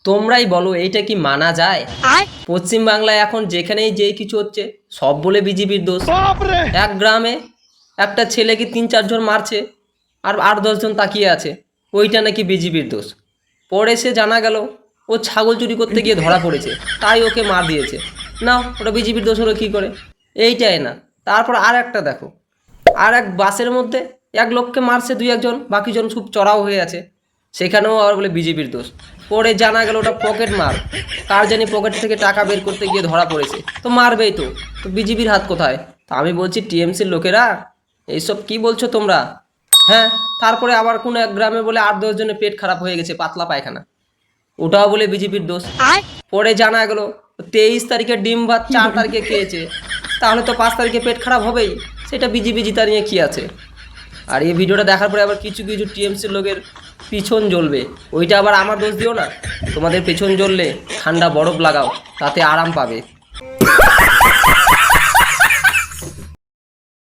তোমরাই বলো এইটা কি মানা যায়? পশ্চিম বাংলায় এখন যেখানেই যেই কিছু হচ্ছে সব বলে বিজেপির দোষ। এক গ্রামে একটা ছেলেকে 3-4 জন মারছে আর 8-10 জন তাকিয়ে আছে, ওইটা নাকি বিজেপির দোষ। পরে সে জানা গেল ও ছাগল চুরি করতে গিয়ে ধরা পড়েছে, তাই ওকে মার দিয়েছে। না, ওটা বিজেপির দোষ হলো কী করে? এইটাই না। তারপর আর একটা দেখো, আর এক বাসের মধ্যে এক লোককে মারছে 2-1 জন, বাকিজন খুব চড়াও হয়ে আছে, সেখানেও আবার বলে বিজেপির দোষ। পরে জানা গেল ওটা পকেট মার, কার জানি পকেট থেকে টাকা বের করতে গিয়ে ধরা পড়েছে, তো মারবেই তো। তো বিজেপির হাত কোথায়? তো আমি বলছি টিএমসির লোকেরা এইসব কি বলছো তোমরা? হ্যাঁ, তারপরে আবার কোনো এক গ্রামে বলে 8-10 জনের পেট খারাপ হয়ে গেছে, পাতলা পায়খানা, ওটাও বলে বিজেপির দোষ। পরে জানা গেল 23 তারিখে ডিম ভাত 4 তারিখে খেয়েছে, তাহলে তো 5 তারিখে পেট খারাপ হবেই, সেটা বিজেপি জিতা নিয়ে কী আছে? আর এই ভিডিওটা দেখার পরে আবার কিছু কিছু টিএমসির লোকের পিছন জ্বলবে, ওইটা আবার আমার দোষ দিও না। তোমাদের পেছন জ্বললে ঠান্ডা বরফ লাগাও, তাতে আরাম পাবে।